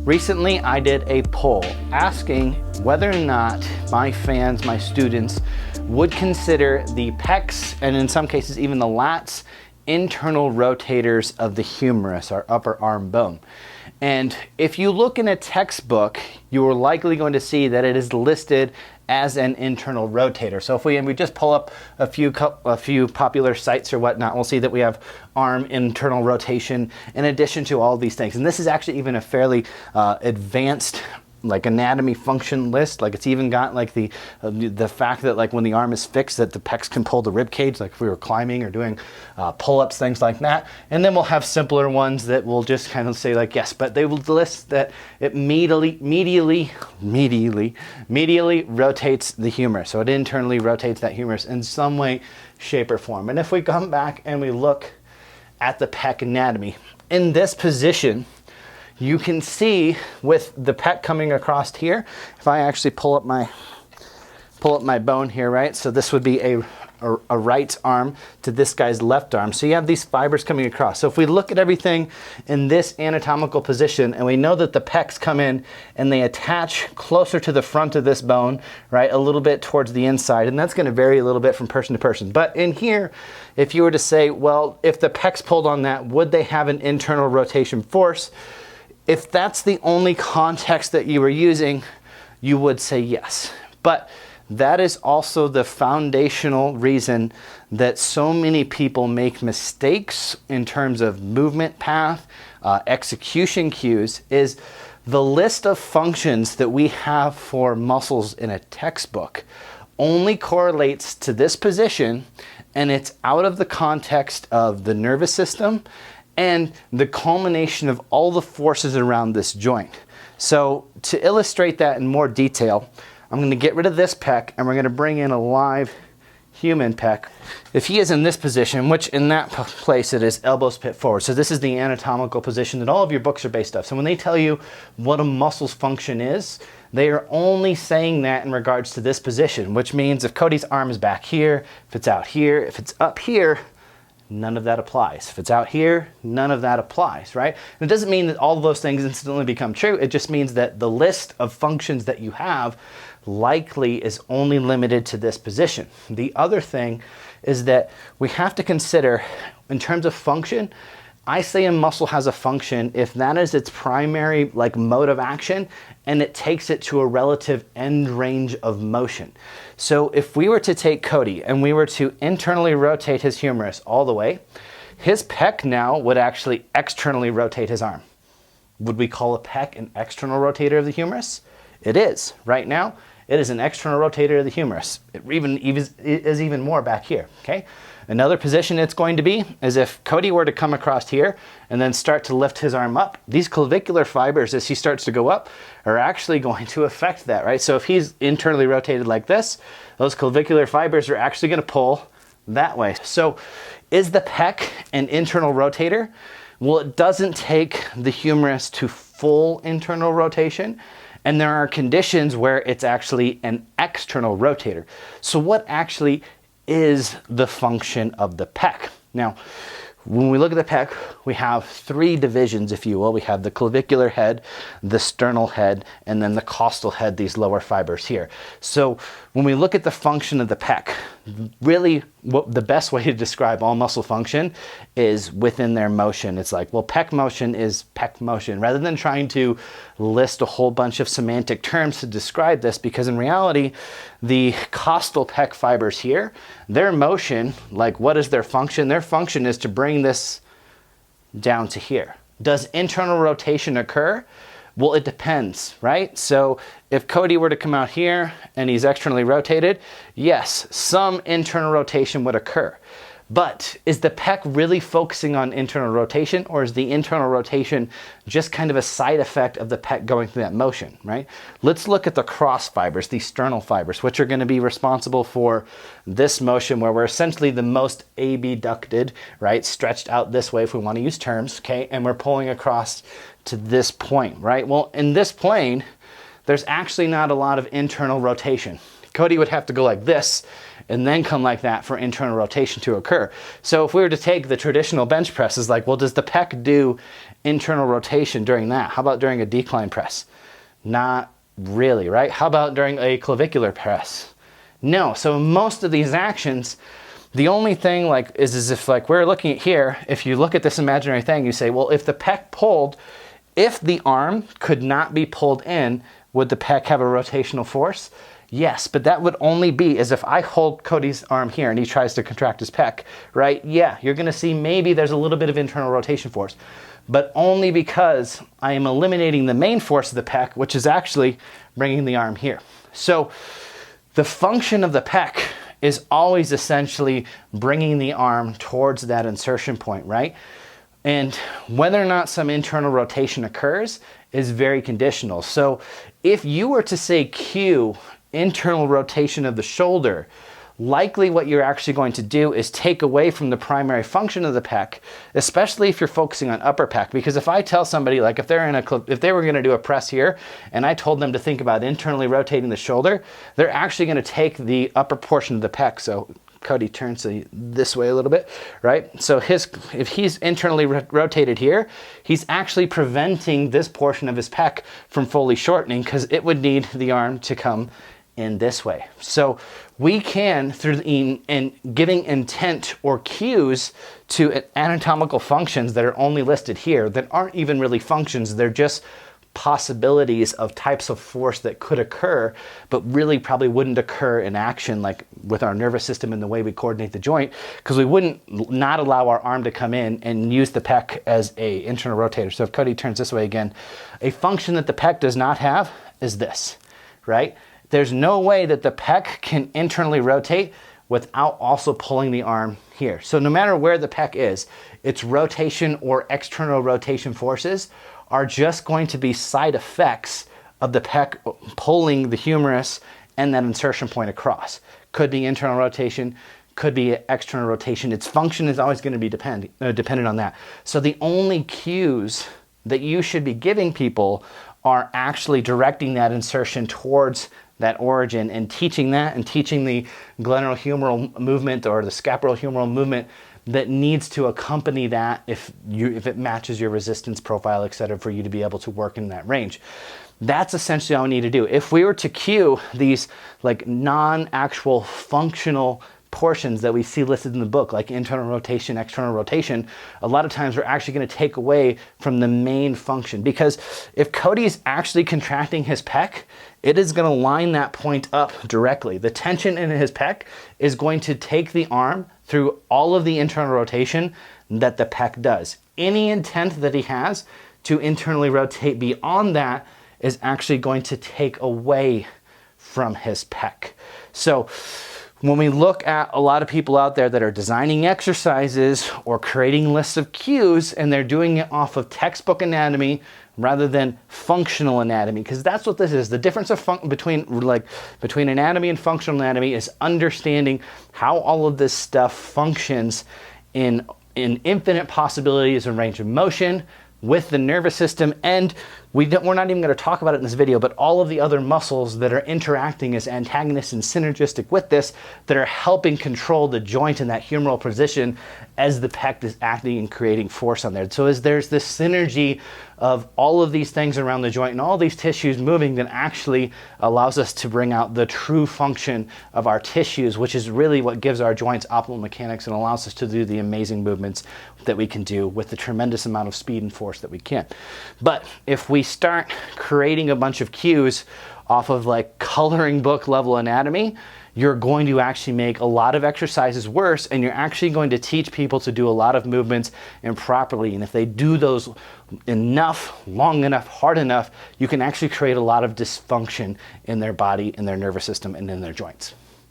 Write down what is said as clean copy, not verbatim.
Recently, I did a poll asking whether or not my fans, my students, would consider the pecs, and in some cases even the lats, internal rotators of the humerus, our upper arm bone. And if you look in a textbook, you are likely going to see that it is listed as an internal rotator. So if we just pull up a few popular sites or whatnot, we'll see that we have arm internal rotation in addition to all these things. And this is actually even a fairly advanced like anatomy function list. Like it's even got like the fact that like when the arm is fixed that the pecs can pull the rib cage, like if we were climbing or doing pull-ups, things like that. And then we'll have simpler ones that will just kind of say like yes, but they will list that it medially rotates the humerus. So it internally rotates that humerus in some way, shape, or form. And if we come back and we look at the pec anatomy, in this position, you can see with the pec coming across here, if I actually pull up my bone here, right? So this would be a right arm to this guy's left arm. So you have these fibers coming across. So if we look at everything in this anatomical position, and we know that the pecs come in and they attach closer to the front of this bone, right? A little bit towards the inside, and that's going to vary a little bit from person to person. But in here, if you were to say, well, if the pecs pulled on that, would they have an internal rotation force? If that's the only context that you were using, you would say yes. But that is also the foundational reason that so many people make mistakes in terms of movement path, execution cues, is the list of functions that we have for muscles in a textbook only correlates to this position, and it's out of the context of the nervous system and the culmination of all the forces around this joint. So to illustrate that in more detail, I'm going to get rid of this pec and we're going to bring in a live human pec. If he is in this position, which in that place it is elbows pit forward. So this is the anatomical position that all of your books are based off. So when they tell you what a muscle's function is, they are only saying that in regards to this position, which means if Cody's arm is back here, if it's out here, if it's up here, none of that applies. If it's out here, none of that applies, right? And it doesn't mean that all of those things instantly become true. It just means that the list of functions that you have likely is only limited to this position. The other thing is that we have to consider, in terms of function, I say a muscle has a function if that is its primary like mode of action and it takes it to a relative end range of motion. So if we were to take Cody and we were to internally rotate his humerus all the way, his pec now would actually externally rotate his arm. Would we call a pec an external rotator of the humerus? It is. Right now, it is an external rotator of the humerus. It is even more back here, okay? Another position it's going to be is if Cody were to come across here and then start to lift his arm up, these clavicular fibers as he starts to go up are actually going to affect that, right? So if he's internally rotated like this, those clavicular fibers are actually going to pull that way. So is the pec an internal rotator? Well, it doesn't take the humerus to full internal rotation, and there are conditions where it's actually an external rotator. So what actually is the function of the pec? Now, when we look at the pec, we have three divisions, if you will. We have the clavicular head, the sternal head, and then the costal head, these lower fibers here. So when we look at the function of the pec, really the best way to describe all muscle function is within their motion. It's like, well, pec motion is pec motion, rather than trying to list a whole bunch of semantic terms to describe this, because in reality, the costal pec fibers here, their motion, like what is their function? Their function is to bring this down to here. Does internal rotation occur? Well, it depends, right? So if Cody were to come out here and he's externally rotated, yes, some internal rotation would occur. But is the pec really focusing on internal rotation, or is the internal rotation just kind of a side effect of the pec going through that motion, right? Let's look at the cross fibers, the sternal fibers, which are going to be responsible for this motion where we're essentially the most abducted, right? Stretched out this way if we want to use terms, okay? And we're pulling across to this point, right? Well, in this plane, there's actually not a lot of internal rotation. Cody would have to go like this and then come like that for internal rotation to occur. So if we were to take the traditional bench press, it's like, well, does the pec do internal rotation during that? How about during a decline press? Not really, right? How about during a clavicular press? No. So most of these actions, the only thing like is if like we're looking at here, if you look at this imaginary thing, you say, well, if the pec pulled, if the arm could not be pulled in, would the pec have a rotational force? Yes, but that would only be as if I hold Cody's arm here and he tries to contract his pec, right? Yeah, you're gonna see maybe there's a little bit of internal rotation force, but only because I am eliminating the main force of the pec, which is actually bringing the arm here. So the function of the pec is always essentially bringing the arm towards that insertion point, right? And whether or not some internal rotation occurs is very conditional. So if you were to say cue internal rotation of the shoulder, likely what you're actually going to do is take away from the primary function of the pec, especially if you're focusing on upper pec. Because if I tell somebody, like if they were going to do a press here and I told them to think about internally rotating the shoulder, they're actually going to take the upper portion of the pec. So Cody turns this way a little bit, right? So if he's internally rotated here, he's actually preventing this portion of his pec from fully shortening because it would need the arm to come in this way. So we can, through giving intent or cues to anatomical functions that are only listed here, that aren't even really functions, they're just possibilities of types of force that could occur, but really probably wouldn't occur in action like with our nervous system and the way we coordinate the joint, because we wouldn't not allow our arm to come in and use the pec as a internal rotator. So if Cody turns this way again, a function that the pec does not have is this, right? There's no way that the pec can internally rotate without also pulling the arm here. So no matter where the pec is, its rotation or external rotation forces are just going to be side effects of the pec pulling the humerus and that insertion point across. Could be internal rotation, could be external rotation. Its function is always going to be dependent on that. So the only cues that you should be giving people are actually directing that insertion towards that origin and teaching that and teaching the glenohumeral movement or the scapulohumeral movement that needs to accompany that if it matches your resistance profile, et cetera, for you to be able to work in that range. That's essentially all we need to do. If we were to cue these like non-actual functional portions that we see listed in the book, like internal rotation, external rotation, a lot of times we're actually going to take away from the main function. Because if Cody is actually contracting his pec, it is going to line that point up directly. The tension in his pec is going to take the arm through all of the internal rotation that the pec does. Any intent that he has to internally rotate beyond that is actually going to take away from his pec. So when we look at a lot of people out there that are designing exercises or creating lists of cues and they're doing it off of textbook anatomy rather than functional anatomy, because that's what this is. The difference of between anatomy and functional anatomy is understanding how all of this stuff functions in infinite possibilities and range of motion with the nervous system, and we're not even going to talk about it in this video, but all of the other muscles that are interacting as antagonists and synergistic with this that are helping control the joint in that humeral position as the pec is acting and creating force on there. So as there's this synergy of all of these things around the joint and all these tissues moving that actually allows us to bring out the true function of our tissues, which is really what gives our joints optimal mechanics and allows us to do the amazing movements that we can do with the tremendous amount of speed and force that we can. But if we start creating a bunch of cues off of like coloring book level anatomy, you're going to actually make a lot of exercises worse, and you're actually going to teach people to do a lot of movements improperly. And if they do those enough, long enough, hard enough, you can actually create a lot of dysfunction in their body, in their nervous system, and in their joints.